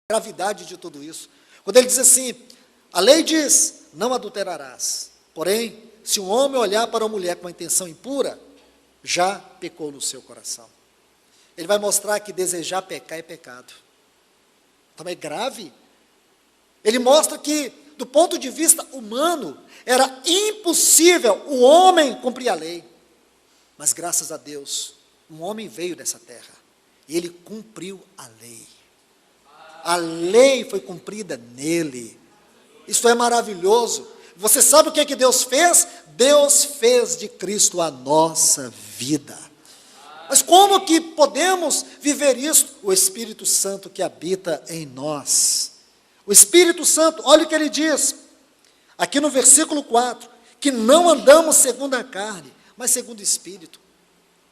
gravidade de tudo isso. Quando ele diz assim, a lei diz, não adulterarás. Porém, se um homem olhar para uma mulher com uma intenção impura, já pecou no seu coração. Ele vai mostrar que desejar pecar é pecado. Então é grave. Ele mostra que, do ponto de vista humano, era impossível o homem cumprir a lei. Mas graças a Deus, um homem veio dessa terra e ele cumpriu a lei. A lei foi cumprida nele. Isso é maravilhoso. Você sabe o que Deus fez? Deus fez de Cristo a nossa vida. Mas como que podemos viver isso? O Espírito Santo que habita em nós. O Espírito Santo, olha o que ele diz, aqui no versículo 4, que não andamos segundo a carne, mas segundo o Espírito.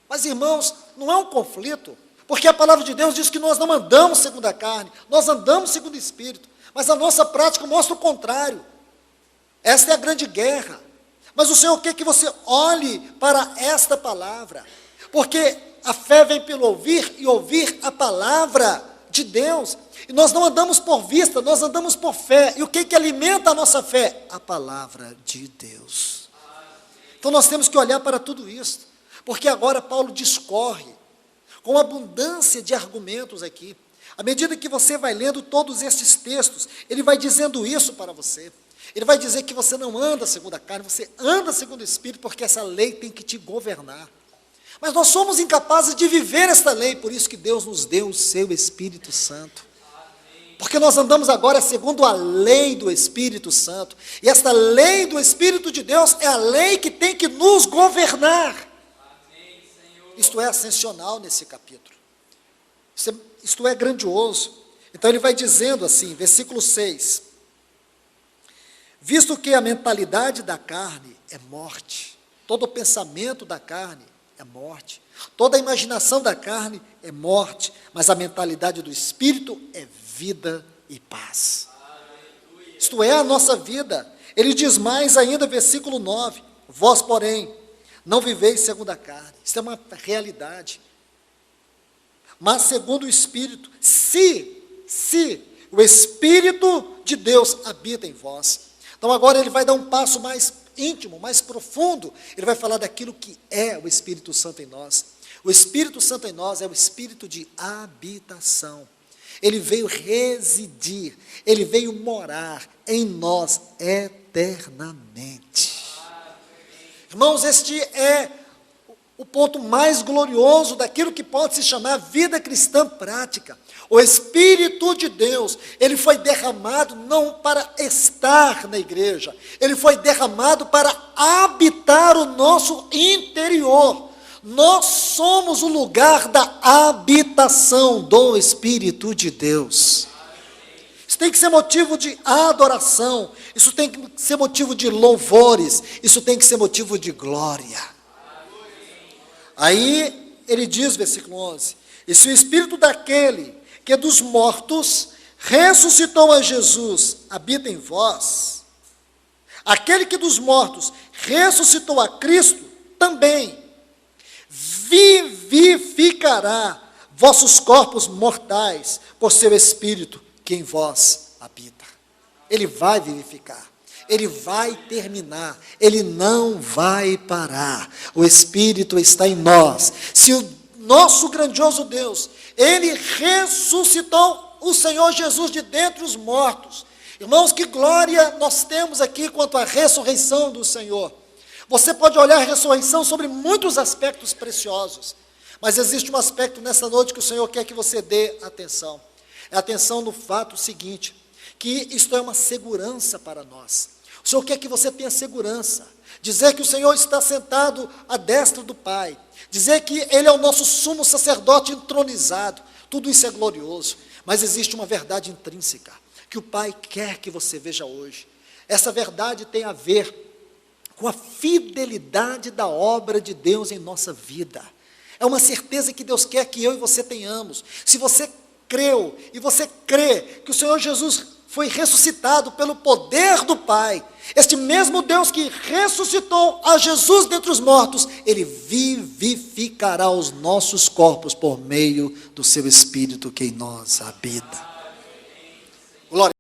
Mas irmãos, não é um conflito, porque a palavra de Deus diz que nós não andamos segundo a carne, nós andamos segundo o Espírito, mas a nossa prática mostra o contrário. Esta é a grande guerra. Mas o Senhor quer que você olhe para esta palavra, porque a fé vem pelo ouvir, e ouvir a palavra de Deus. E nós não andamos por vista, nós andamos por fé. E o que alimenta a nossa fé? A palavra de Deus. Então nós temos que olhar para tudo isso, porque agora Paulo discorre com abundância de argumentos aqui. À medida que você vai lendo todos esses textos, ele vai dizendo isso para você. Ele vai dizer que você não anda segundo a carne, você anda segundo o Espírito, porque essa lei tem que te governar. Mas nós somos incapazes de viver esta lei, por isso que Deus nos deu o seu Espírito Santo. Porque nós andamos agora segundo a lei do Espírito Santo. E esta lei do Espírito de Deus é a lei que tem que nos governar. Isto é ascensional nesse capítulo. Isto é grandioso. Então ele vai dizendo assim, versículo 6. Visto que a mentalidade da carne é morte, todo o pensamento da carne é morte, toda a imaginação da carne é morte, mas a mentalidade do Espírito é vida e paz. Isto é a nossa vida. Ele diz mais ainda, versículo 9, vós, porém, não viveis segundo a carne. Isso é uma realidade. Mas segundo o Espírito, se o Espírito de Deus habita em vós. Então agora ele vai dar um passo mais íntimo, mais profundo. Ele vai falar daquilo que é o Espírito Santo em nós. O Espírito Santo em nós é o Espírito de habitação. Ele veio residir, ele veio morar em nós eternamente. Irmãos, este é o ponto mais glorioso daquilo que pode se chamar vida cristã prática. O Espírito de Deus, ele foi derramado não para estar na igreja, ele foi derramado para habitar o nosso interior. Nós somos o lugar da habitação do Espírito de Deus. Isso tem que ser motivo de adoração, isso tem que ser motivo de louvores, isso tem que ser motivo de glória. Aí ele diz, versículo 11, e se o Espírito daquele que dos mortos ressuscitou a Jesus habita em vós, aquele que dos mortos ressuscitou a Cristo também vivificará vossos corpos mortais por seu Espírito que em vós habita. Ele vai vivificar, ele vai terminar, ele não vai parar. O Espírito está em nós. Se o nosso grandioso Deus, ele ressuscitou o Senhor Jesus de dentre os mortos. Irmãos, que glória nós temos aqui quanto à ressurreição do Senhor. Você pode olhar a ressurreição sobre muitos aspectos preciosos, mas existe um aspecto nessa noite que o Senhor quer que você dê atenção. É atenção no fato seguinte, que isto é uma segurança para nós. O Senhor quer que você tenha segurança, dizer que o Senhor está sentado à destra do Pai, dizer que Ele é o nosso sumo sacerdote entronizado, tudo isso é glorioso, mas existe uma verdade intrínseca, que o Pai quer que você veja hoje. Essa verdade tem a ver com a fidelidade da obra de Deus em nossa vida. É uma certeza que Deus quer que eu e você tenhamos. Se você creu e você crê que o Senhor Jesus foi ressuscitado pelo poder do Pai, este mesmo Deus que ressuscitou a Jesus dentre os mortos, Ele vivificará os nossos corpos por meio do seu Espírito que em nós habita. Glória